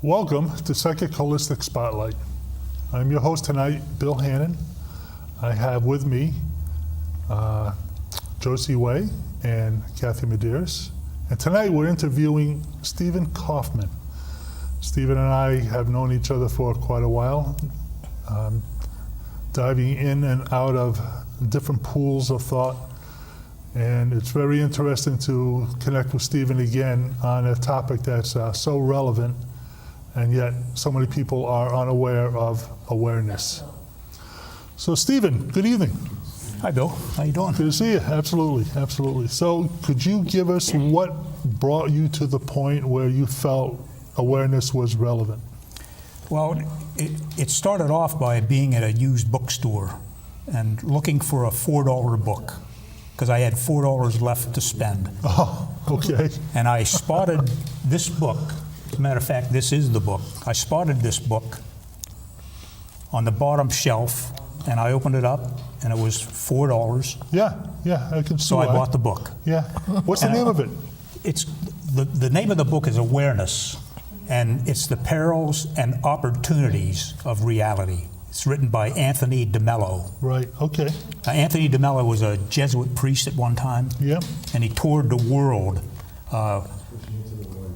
Welcome to Psychic Holistic Spotlight. I'm your host tonight, Bill Hannon. I have with me Josie Way and Kathy Medeiros. And tonight we're interviewing Stephen Kaufmann. Stephen and I have known each other for quite a while, diving in and out of different pools of thought. And it's very interesting to connect with Stephen again on a topic that's so relevant, and yet so many people are unaware of awareness. So Stephen, good evening. Hi Bill, how you doing? Good to see you, absolutely, absolutely. So could you give us what brought you to the point where you felt awareness was relevant? Well, it started off by being at a used bookstore and looking for a $4 book, because I had $4 left to spend. Oh, okay. And I spotted this book. As a matter of fact, this is the book. I spotted this book on the bottom shelf, and I opened it up, and it was $4. Yeah, I can see So why. I bought the book. Yeah. What's the name of it? It's the name of the book is Awareness, and it's the perils and opportunities of reality. It's written by Anthony DeMello. Right, okay. Anthony DeMello was a Jesuit priest at one time, Yep. and he toured the world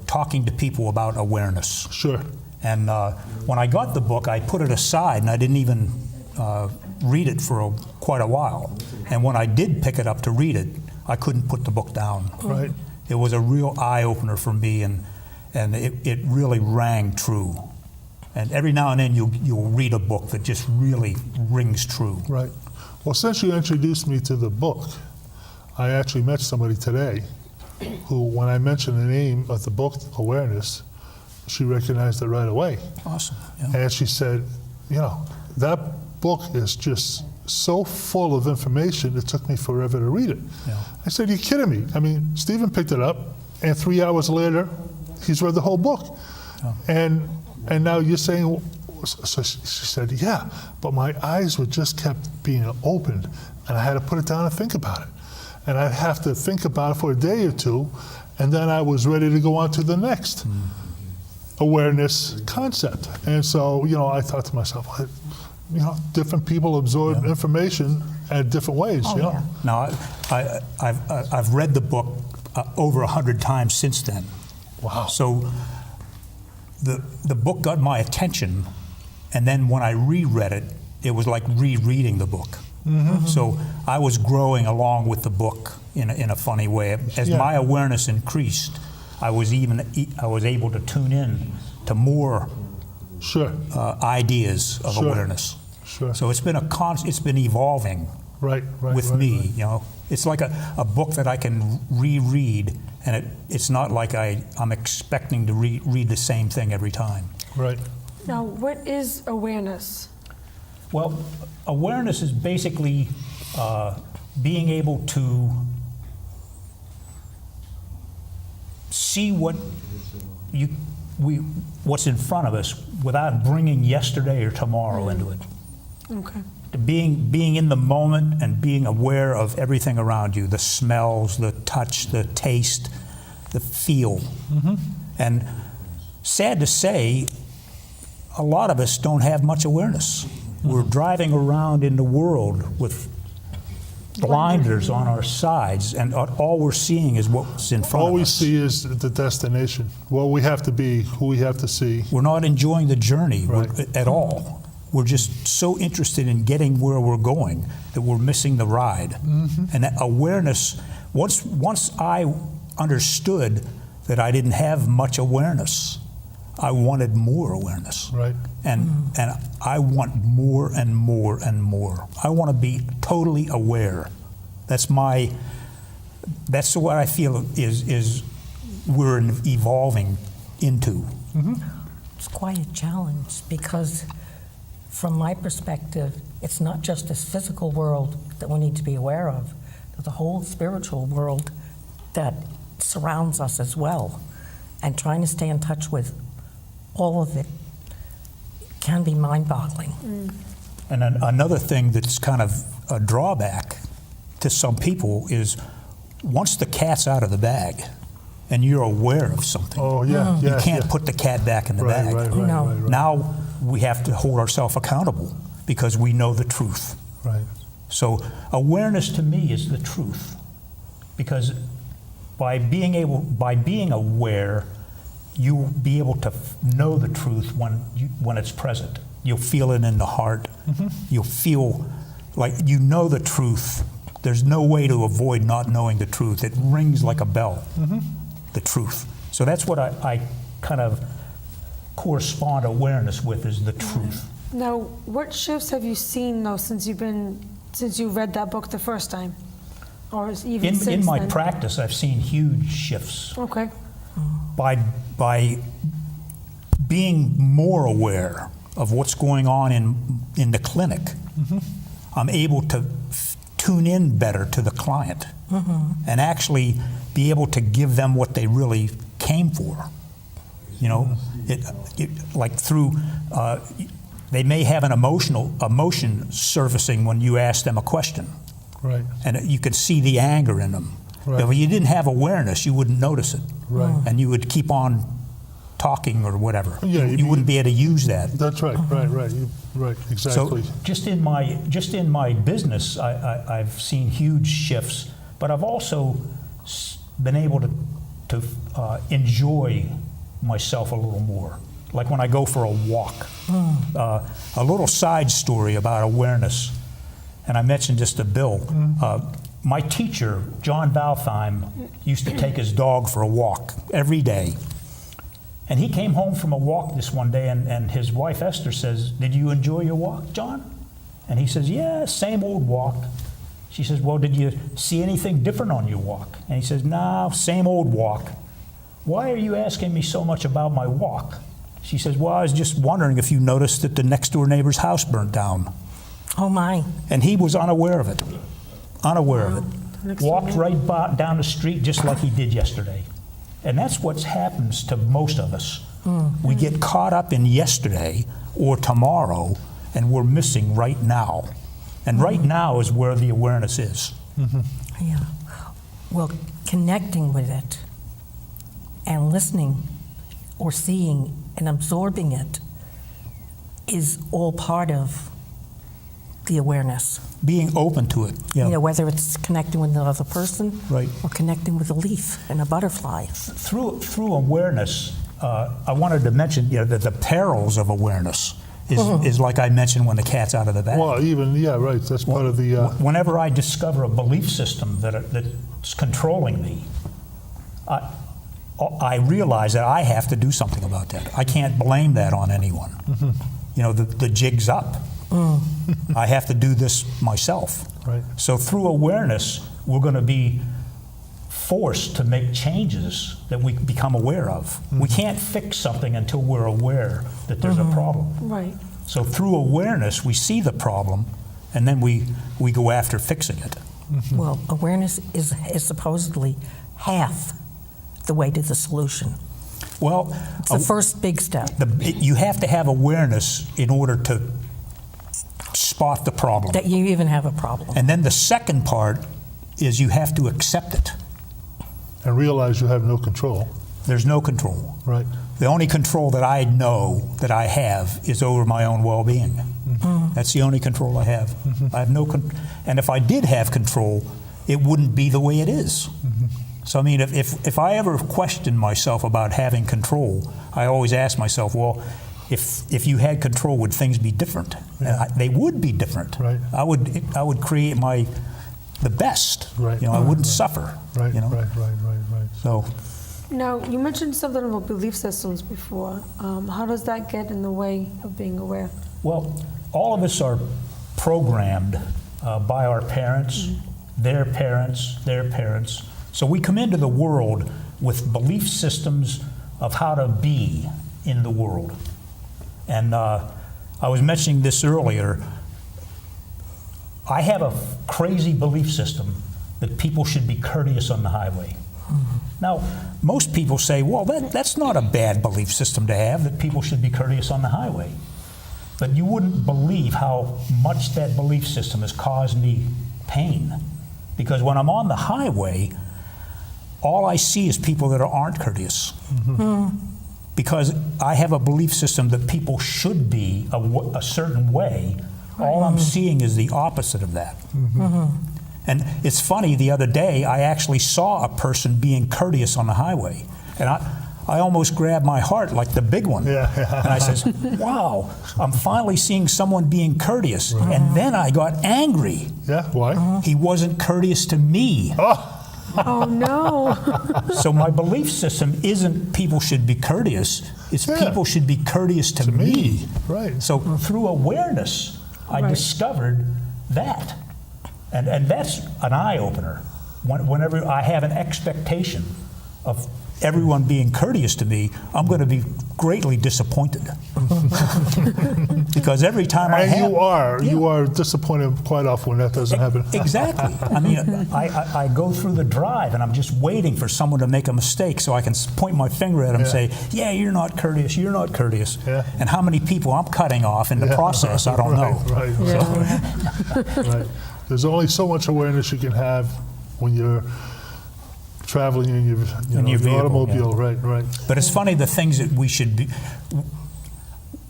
talking to people about awareness. Sure. And when I got the book, I put it aside, and I didn't even read it for quite a while. And when I did pick it up to read it, I couldn't put the book down. Right. It was a real eye-opener for me, and it really rang true. And every now and then you'll read a book that just really rings true. Right. Well, since you introduced me to the book, I actually met somebody today who, when I mentioned the name of the book, Awareness, she recognized it right away. Awesome. Yeah. And she said, that book is just so full of information, it took me forever to read it. Yeah. I said, you're kidding me. I mean, Stephen picked it up, and 3 hours later, he's read the whole book. Oh. And now you're saying, so she said, yeah, but my eyes were just kept being opened, and I had to put it down and think about it. And I'd have to think about it for a day or two, and then I was ready to go on to the next awareness concept. And so, I thought to myself, different people absorb information at different ways. Yeah. Now, I've read the book over 100 times since then. Wow. So the book got my attention, and then when I reread it, it was like rereading the book. Mm-hmm. So I was growing along with the book in a funny way. As my awareness increased, I was able to tune in to more ideas of awareness. Sure. So it's been it's been evolving with me. Right. It's like a book that I can reread, and it's not like I'm expecting to read the same thing every time. Right. Now, what is awareness? Well, awareness is basically being able to see what's in front of us without bringing yesterday or tomorrow into it. Okay. Being in the moment and being aware of everything around you, the smells, the touch, the taste, the feel. Mm-hmm. And sad to say, a lot of us don't have much awareness. We're driving around in the world with blinders on our sides, and all we're seeing is what's in front of us. All we see is the destination, what we have to be, who we have to see. We're not enjoying the journey Right. at all. We're just so interested in getting where we're going that we're missing the ride. Mm-hmm. And that awareness, once I understood that I didn't have much awareness, I wanted more awareness. Right. And I want more and more and more. I want to be totally aware. That's what I feel is we're evolving into. Mm-hmm. It's quite a challenge because from my perspective, it's not just this physical world that we need to be aware of, but the whole spiritual world that surrounds us as well. And trying to stay in touch with all of it can be mind-boggling. Mm. And another thing that's kind of a drawback to some people is once the cat's out of the bag, and you're aware of something. Oh, yeah, You yeah. can't yeah. put the cat back in the Right, bag. right, right, No. right, right. Now we have to hold ourselves accountable because we know the truth. Right. So awareness to me is the truth, because by being aware, you'll be able to know the truth when it's present. You'll feel it in the heart. You'll feel like you know the truth. There's no way to avoid not knowing the truth. It rings like a bell, the truth. So that's what I kind of correspond awareness with, is the truth. Now, what shifts have you seen though since you read that book the first time, or even since In my then? practice, I've seen huge shifts. Okay. By being more aware of what's going on in the clinic, I'm able to tune in better to the client and actually be able to give them what they really came for. You know, like through, they may have an emotion surfacing when you ask them a question. Right. And you could see the anger in them. Right. If you didn't have awareness, you wouldn't notice it. Right. And you would keep on talking or whatever. Yeah, you wouldn't be able to use that. That's right, right, right, exactly. So just in my business, I've seen huge shifts, but I've also been able to enjoy myself a little more. Like when I go for a walk. A little side story about awareness, and I mentioned this to Bill. My teacher, John Valtheim, used to take his dog for a walk every day. And he came home from a walk this one day, and his wife Esther says, "Did you enjoy your walk, John?" And he says, "Yeah, same old walk." She says, "Well, did you see anything different on your walk?" And he says, "No, same old walk." "Why are you asking me so much about my walk?" She says, "Well, I was just wondering if you noticed that the next door neighbor's house burnt down." Oh my. And he was unaware of it. Unaware of it. Next Walked door right down the street just like he did yesterday. And that's what happens to most of us. We get caught up in yesterday or tomorrow, and we're missing right now. And right now is where the awareness is. Yeah. Well, connecting with it and listening or seeing and absorbing it is all part of the awareness. Being open to it. Yeah. You know, whether it's connecting with another person Right. or connecting with a leaf and a butterfly. Through awareness, I wanted to mention, you know, that the perils of awareness is like I mentioned when the cat's out of the bag. Well, even, yeah, right, that's part of the, Whenever I discover a belief system that's controlling me, I realize that I have to do something about that. I can't blame that on anyone. You know, the jig's up. I have to do this myself. Right. So through awareness, we're going to be forced to make changes that we become aware of. We can't fix something until we're aware that there's a problem. Right. So through awareness, we see the problem, and then we go after fixing it. Well, awareness is supposedly half the way to the solution. Well, It's the first big step. you have to have awareness in order to spot the problem. That you even have a problem. And then the second part is you have to accept it. and realize you have no control, There's no control. right? The only control that I know that I have is over my own well-being. That's the only control I have. I have no and if I did have control, it wouldn't be the way it is. So I mean, if I ever question myself about having control, I always ask myself, well, if you had control, would things be different? And they would be different. Right. I would create the best. Right. You know, I wouldn't suffer. Right, You know. right. So. Now, you mentioned something about belief systems before. How does that get in the way of being aware? Well, all of us are programmed by our parents, their parents, their parents. So we come into the world with belief systems of how to be in the world. And I was mentioning this earlier. I have a crazy belief system that people should be courteous on the highway. Now, most people say, well, that's not a bad belief system to have, that people should be courteous on the highway. But you wouldn't believe how much that belief system has caused me pain. Because when I'm on the highway, all I see is people that aren't courteous. Because I have a belief system that people should be a certain way. All I'm seeing is the opposite of that. And it's funny, the other day, I actually saw a person being courteous on the highway. And I almost grabbed my heart like the big one. Yeah. And I says, wow, I'm finally seeing someone being courteous. And then I got angry. Yeah, why? He wasn't courteous to me. Oh, no. So my belief system isn't people should be courteous, it's Yeah. people should be courteous to me. Right. So through awareness, I Right. discovered that. And that's an eye-opener. Whenever I have an expectation of everyone being courteous to me, I'm going to be greatly disappointed. Because every time I And have... you are disappointed quite often when that doesn't happen. Exactly. I mean, I go through the drive and I'm just waiting for someone to make a mistake so I can point my finger at them and say, yeah, you're not courteous, you're not courteous. Yeah. And how many people I'm cutting off in the process, I don't know. Right. Right. There's only so much awareness you can have when you're traveling in your, your vehicle, automobile. Right. But it's funny, the things that we should be...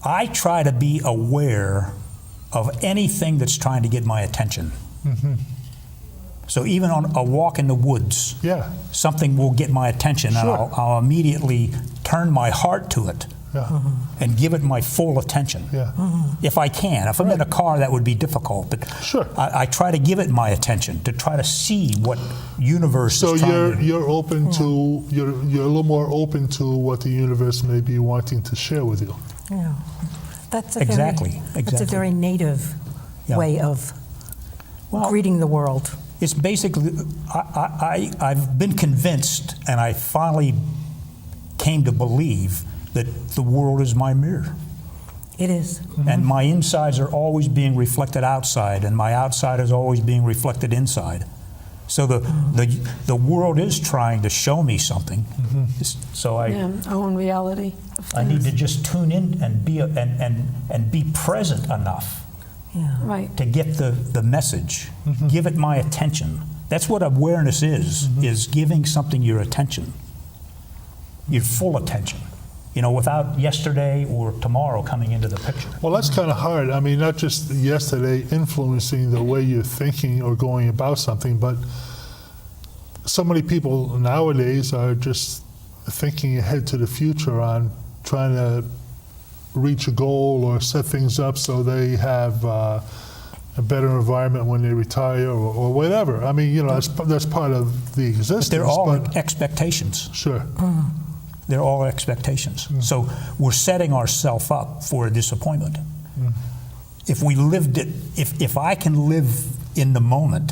I try to be aware of anything that's trying to get my attention. So even on a walk in the woods, Yeah. something will get my attention, and Sure. I'll immediately turn my heart to it Yeah. and give it my full attention. Yeah. If I can. If I'm in a car, that would be difficult, but Sure. I try to give it my attention to try to see what universe So is trying to... you're open to you're a little more open to what the universe may be wanting to share with you. Yeah. That's a Exactly, That's a exactly. very native Yeah. way of Well, greeting the world. It's basically, I've been convinced, and I finally came to believe that the world is my mirror. It is. And my insides are always being reflected outside, and my outside is always being reflected inside. So the world is trying to show me something. So Yeah, our own reality. Of I need things. to just tune in and be present enough Yeah. Right. to get the message. Give it my attention. That's what awareness is giving something your attention, your full attention. Without yesterday or tomorrow coming into the picture. Well, that's kind of hard. I mean, not just yesterday influencing the way you're thinking or going about something, but so many people nowadays are just thinking ahead to the future on trying to reach a goal or set things up so they have a better environment when they retire or whatever. I mean, that's part of the existence. They're all but- expectations. Sure. They're all expectations. So we're setting ourselves up for a disappointment. If we lived it, if I can live in the moment,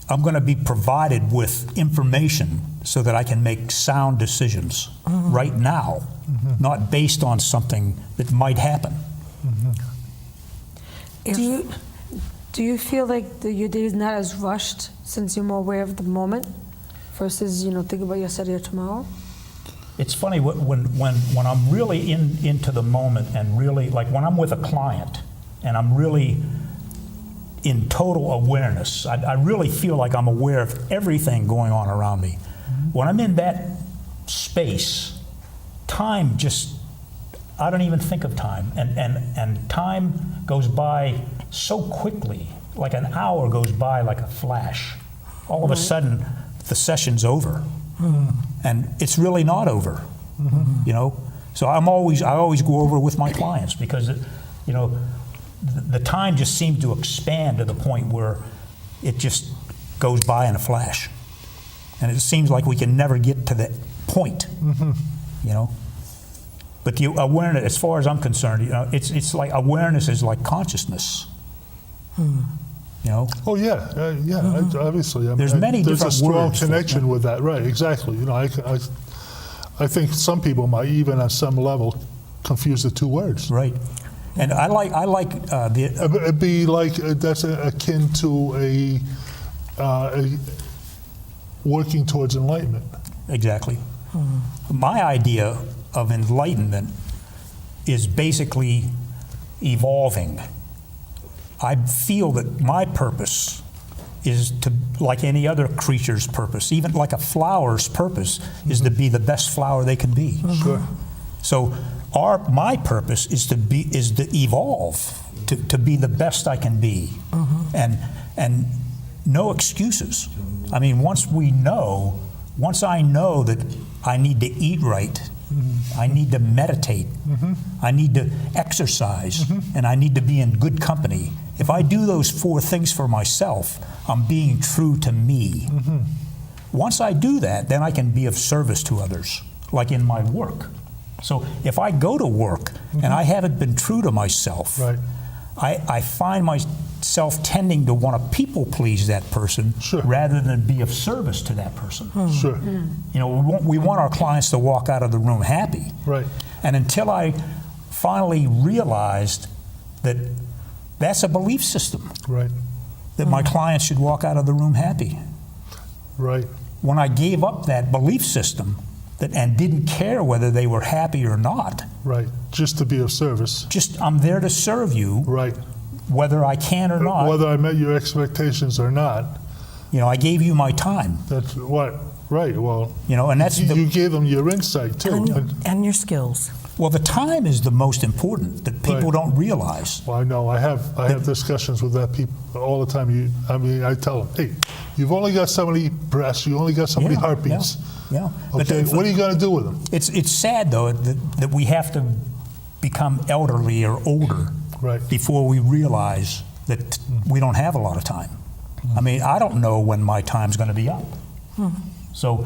I'm going to be provided with information so that I can make sound decisions right now, not based on something that might happen. Do you feel like your day is not as rushed since you're more aware of the moment versus think about yesterday or tomorrow? It's funny when I'm really into the moment and really, like when I'm with a client and I'm really in total awareness, I really feel like I'm aware of everything going on around me. When I'm in that space, time just, I don't even think of time. And time goes by so quickly, like an hour goes by like a flash. All of a sudden, the session's over. And it's really not over, So I always go over with my clients because, the time just seems to expand to the point where it just goes by in a flash, and it seems like we can never get to that point, But the awareness, as far as I'm concerned, it's like awareness is like consciousness, Oh yeah, obviously. I mean, There's many there's a different strong words for- connection with that, right? Exactly. I think some people might even on some level confuse the two words. Right. And I like the It'd be like that's akin to a working towards enlightenment. exactly. My idea of enlightenment is basically evolving. I feel that my purpose is to, like any other creature's purpose, even like a flower's purpose, is to be the best flower they can be. Sure. So my purpose is to evolve, to be the best I can be, and no excuses. I mean, once I know that I need to eat right, I need to meditate, I need to exercise, and I need to be in good company. If I do those 4 things for myself, I'm being true to me. Once I do that, then I can be of service to others, like in my work. So if I go to work and I haven't been true to myself, Right. I find myself tending to want to people please that person Sure. rather than be of service to that person. Sure. You know, we want our clients to walk out of the room happy. Right. And until I finally realized that that's a belief system, Right. that my clients should walk out of the room happy. Right. When I gave up that belief system and didn't care whether they were happy or not, Right. Just to be of service. just I'm there to serve you, Right. whether I can or not. Whether I met your expectations or not. You know, I gave you my time. That's what. Right. Well, You know, and that's you gave them your insight too. And your skills. well, the time is the most important that people Right. don't realize. Well, I know. I have discussions with that people all the time. I tell them, hey, you've only got so many breaths. You only got so many heartbeats. Yeah. But Okay. What are you going to do with them? it's sad though that we have to become elderly or older Right. before we realize that we don't have a lot of time. I mean, I don't know when my time's going to be up. So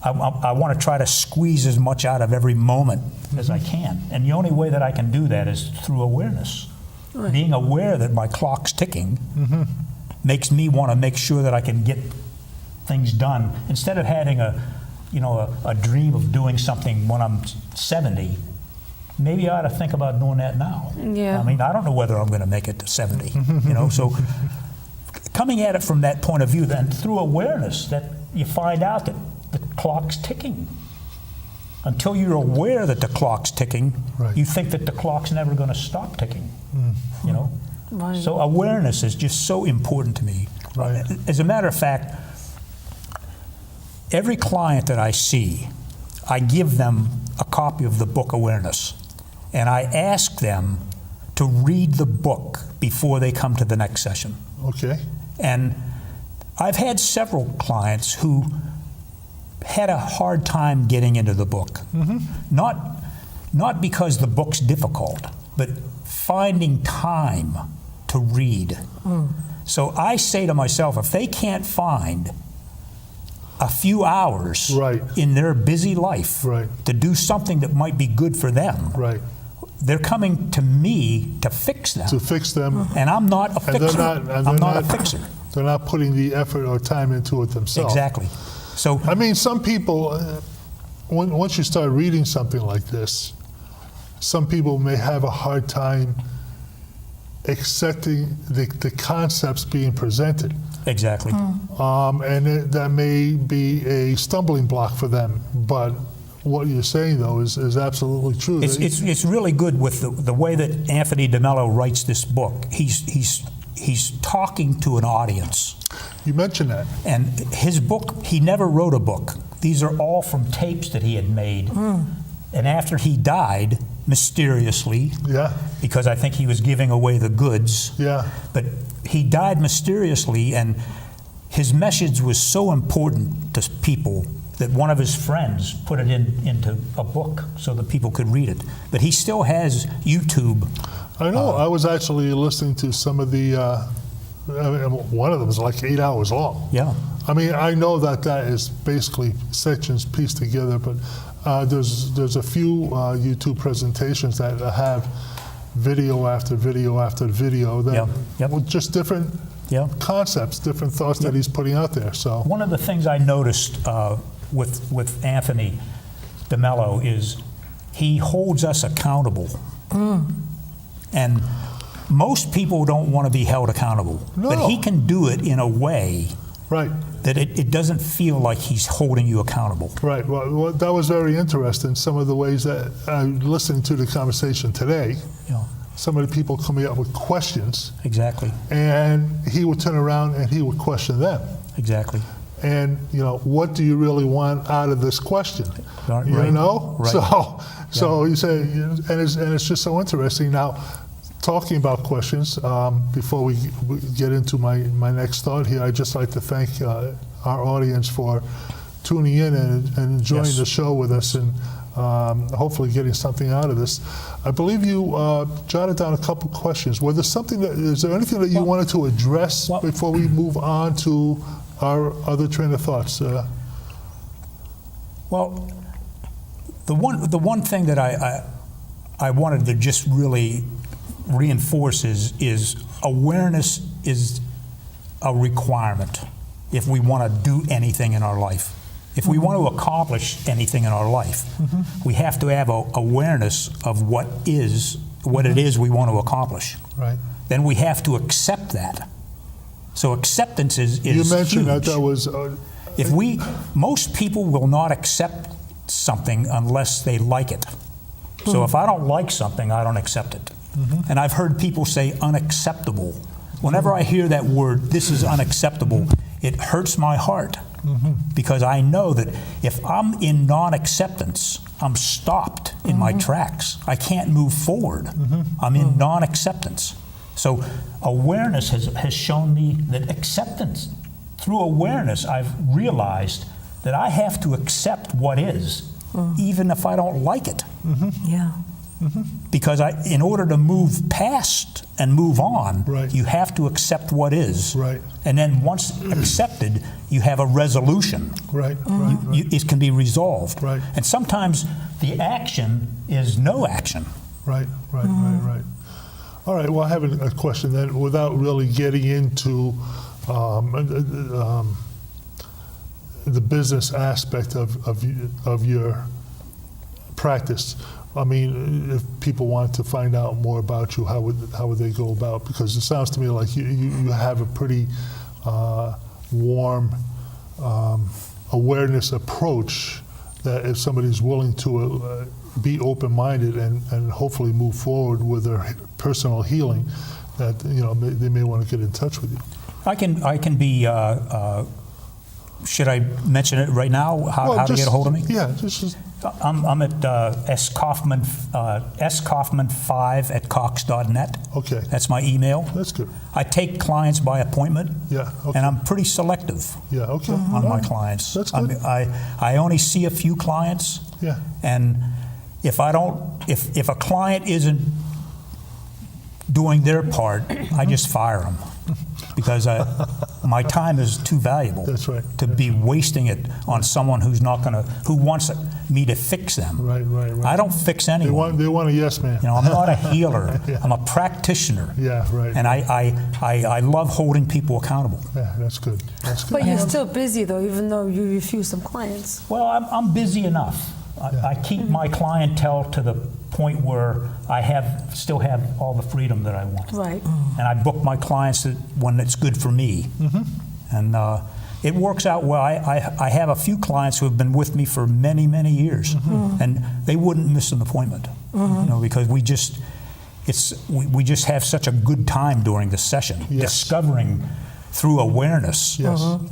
I want to try to squeeze as much out of every moment as I can. And the only way that I can do that is through awareness. Being aware that my clock's ticking makes me want to make sure that I can get things done. Instead of having a dream of doing something when I'm 70, maybe I ought to think about doing that now. Yeah. I mean, I don't know whether I'm going to make it to 70, you know, so coming at it from that point of view, then through awareness, that you find out that the clock's ticking. Until you're aware that the clock's ticking, Right. you think that the clock's never going to stop ticking, you know? Right. So awareness is just so important to me. Right. As a matter of fact, every client that I see, I give them a copy of the book Awareness, and I ask them to read the book before they come to the next session. Okay. And I've had several clients who had a hard time getting into the book. Not because the book's difficult, but finding time to read. So I say to myself, if they can't find a few hours Right. in their busy life Right. to do something that might be good for them, Right. they're coming to me to fix them. To fix them, And I'm not a and fixer. I'm not a not fixer. They're not putting the effort or time into it themselves. Exactly. So I mean, some people, once you start reading something like this, some people may have a hard time accepting the concepts being presented. exactly. That may be a stumbling block for them. But what you're saying, though, is absolutely true. It's really good with the way that Anthony DeMello writes this book. He's talking to an audience. You mentioned that. And his book, he never wrote a book. These are all from tapes that he had made. And after he died, mysteriously, Yeah. because I think he was giving away the goods, Yeah. but he died mysteriously, and his message was so important to people that one of his friends put it into a book so that people could read it. But he still has YouTube. I know. I was actually listening to some of the. One of them is like 8 hours long. Yeah. I mean, I know that is basically sections pieced together, but there's a few YouTube presentations that have video after video after video that Yeah. Yep. with just different Yeah. concepts, different thoughts that he's putting out there. So One of the things I noticed with Anthony DeMello is he holds us accountable. And most people don't want to be held accountable. No. But he can do it in a way right, that it doesn't feel like he's holding you accountable. right. Well, that was very interesting. Some of the ways that listening to the conversation today, You know, some of the people coming up with questions, Exactly. and he would turn around and he would question them. Exactly. And what do you really want out of this question? Right. You know. Right. So you say, and it's just so interesting. Now, talking about questions, before we get into my next thought here, I'd just like to thank our audience for tuning in and enjoying Yes. the show with us, and hopefully getting something out of this. I believe you jotted down a couple questions. Is there anything that you wanted to address before we move on to our other train of thoughts? Well, the one thing that I wanted to just really reinforce is awareness is a requirement if we want to do anything in our life. If we want to accomplish anything in our life, we have to have awareness of what it is we want to accomplish. Right. Then we have to accept that. So acceptance is You mentioned huge. that was. Most people will not accept something unless they like it. So if I don't like something, I don't accept it. And I've heard people say unacceptable. Whenever I hear that word, this is unacceptable, it hurts my heart. Because I know that if I'm in non-acceptance, I'm stopped in my tracks. I can't move forward. I'm in non-acceptance. So awareness has shown me that acceptance, through awareness, I've realized that I have to accept what is, even if I don't like it. Yeah. Because in order to move past and move on, Right. you have to accept what is. Right. And then once accepted, you have a resolution. Right. It can be resolved. Right. And sometimes the action is no action. Right. All right. Well, I have a question then, without really getting into the business aspect of your practice. I mean, if people want to find out more about you, how would they go about? Because it sounds to me like you have a pretty warm awareness approach that if somebody's willing to be open-minded and hopefully move forward with their personal healing, that they may want to get in touch with you. I can be. Should I mention it right now? How to get a hold of me? Yeah, just I'm at S. Kaufmann 5@cox.net. Okay. That's my email. That's good. I take clients by appointment. Yeah, okay. And I'm pretty selective Yeah, okay. on my clients. That's good. I only see a few clients. Yeah. And if a client isn't doing their part, I just fire them. Because my time is too valuable. That's right. To be wasting it on someone who wants me to fix them. Right. I don't fix anyone. They want a yes man. I'm not a healer. Yeah. I'm a practitioner. Yeah, right. And I love holding people accountable. Yeah, that's good. But you're still busy though, even though you refuse some clients. Well, I'm busy enough. I keep my clientele to the point where I still have all the freedom that I want. Right. And I book my clients when it's good for me. And it works out well. I have a few clients who have been with me for many, many years, and they wouldn't miss an appointment, because we just have such a good time during the session, discovering through awareness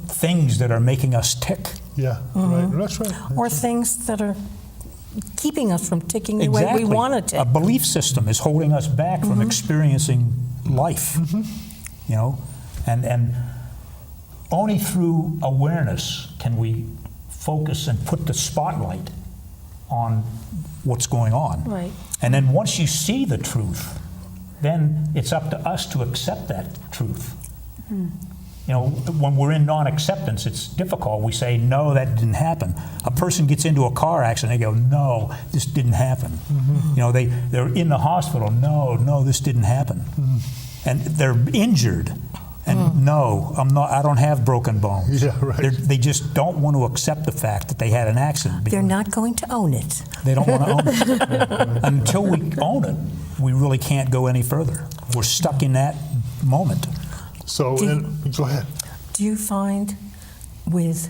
things that are making us tick. Yeah, right. That's right. Or things that are keeping us from ticking the way we want to tick. A belief system is holding us back from experiencing life, and only through awareness can we focus and put the spotlight on what's going on. Right. And then once you see the truth, then it's up to us to accept that truth. When we're in non-acceptance, it's difficult. We say, no, that didn't happen. A person gets into a car accident, they go, no, this didn't happen. They're in the hospital, no, this didn't happen. And they're injured, and no, I don't have broken bones. Yeah, right. They just don't want to accept the fact that they had an accident. They're not going to own it. They don't want to own it. Until we own it, we really can't go any further. We're stuck in that moment. So, go ahead. Do you find with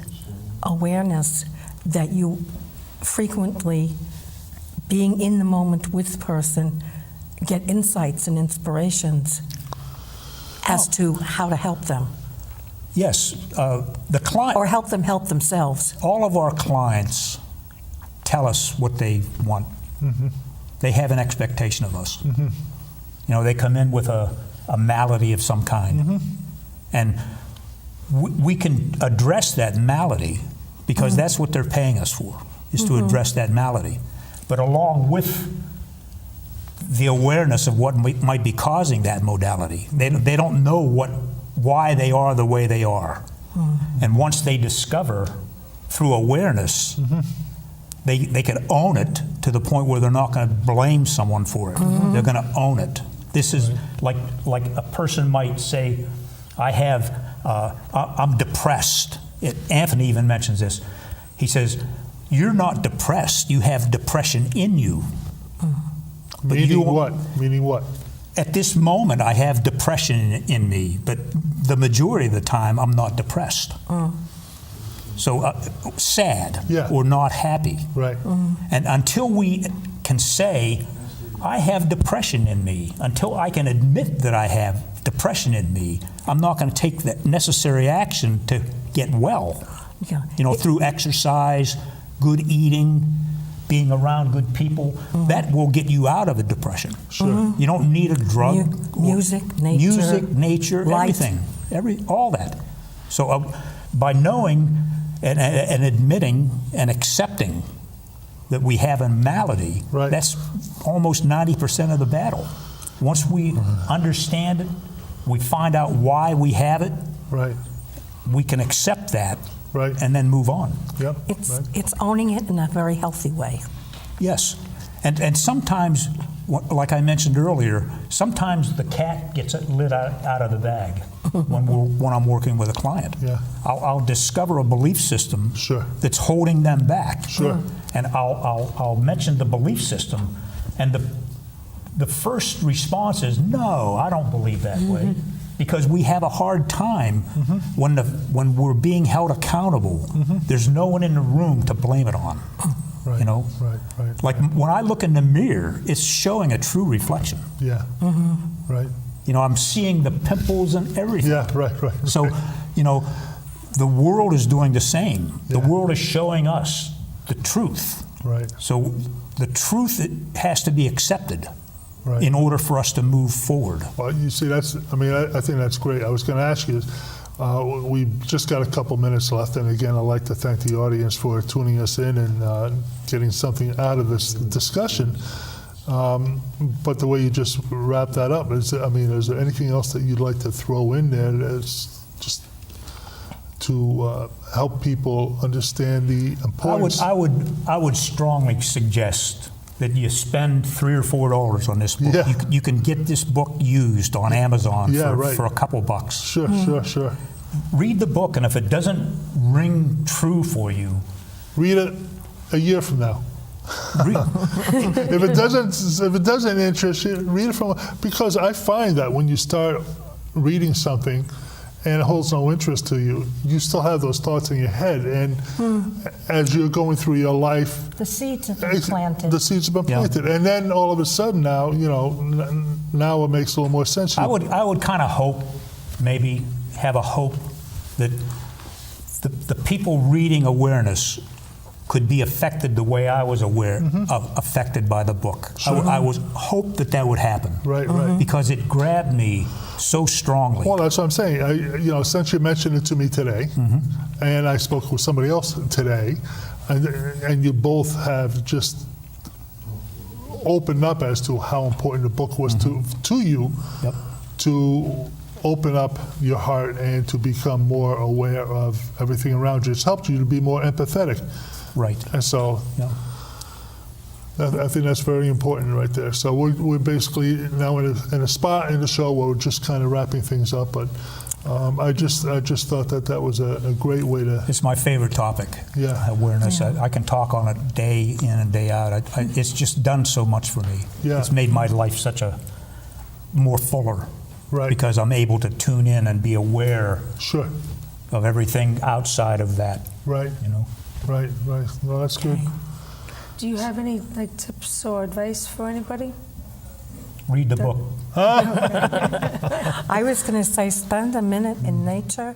awareness that you frequently, being in the moment with the person, get insights and inspirations as to how to help them, Yes, the client, or help them help themselves. all of our clients tell us what they want. They have an expectation of us. You know, they come in with a malady of some kind. And we can address that malady because that's what they're paying us for, is to address that malady. But along with the awareness of what might be causing that modality, they don't know why they are the way they are. And once they discover through awareness, they can own it to the point where they're not going to blame someone for it. They're going to own it. This is like a person might say, I'm depressed. Anthony even mentions this. He says, you're not depressed, you have depression in you. But Meaning what? At this moment, I have depression in me, but the majority of the time, I'm not depressed. So sad or not happy. Right. And until we can say, I have depression in me, until I can admit that I have depression in me, I'm not going to take the necessary action to get well. Yeah. You know, through exercise, good eating, being around good people, that will get you out of a depression. Sure. You don't need a drug. Music, nature, light. Everything, all that. So by knowing and admitting and accepting that we have a malady, that's almost 90% of the battle. Once we understand it, we find out why we have it, we can accept that and then move on. Yep. It's owning it in a very healthy way. Yes. And sometimes, like I mentioned earlier, sometimes the cat gets let out of the bag when I'm working with a client. Yeah. I'll discover a belief system that's holding them back. And I'll mention the belief system, and the first response is, no, I don't believe that way. Because we have a hard time when we're being held accountable. There's no one in the room to blame it on. You know, like when I look in the mirror, it's showing a true reflection. Yeah. You know, I'm seeing the pimples and everything. Yeah. Right. So, you know, the world is doing the same. The world is showing us the truth. So the truth has to be accepted. In order for us to move forward. Well, you see, I think that's great. I was going to ask you, we've just got a couple minutes left, and again, I'd like to thank the audience for tuning us in and getting something out of this discussion. But the way you just wrapped that up, is there anything else that you'd like to throw in there that's just to help people understand the importance? I would strongly suggest that you spend $3 or $4 on this book. You can get this book used on Amazon for a couple bucks. Sure. Read the book, and if it doesn't ring true for you, read it a year from now. If it doesn't interest you, read it because I find that when you start reading something and it holds no interest to you, you still have those thoughts in your head. And as you're going through your life, the seeds have been planted. The seeds have been planted. And then all of a sudden now, now it makes a little more sense. I would kind of have a hope that the people reading awareness could be affected the way I was affected by the book. I was hope that would happen. Right. Because it grabbed me so strongly. Well, that's what I'm saying. Since you mentioned it to me today, and I spoke with somebody else today, and you both have just opened up as to how important the book was to you, to open up your heart and to become more aware of everything around you. It's helped you to be more empathetic. Right. And so I think that's very important right there. So we're basically now in a spot in the show where we're just kind of wrapping things up. But I just thought that was a great way to. It's my favorite topic. Awareness. I can talk on it day in and day out. It's just done so much for me. It's made my life such a more fuller. Because I'm able to tune in and be aware. Of everything outside of that. Right. No, that's good. Do you have any tips or advice for anybody? Read the book. I was going to say, spend a minute in nature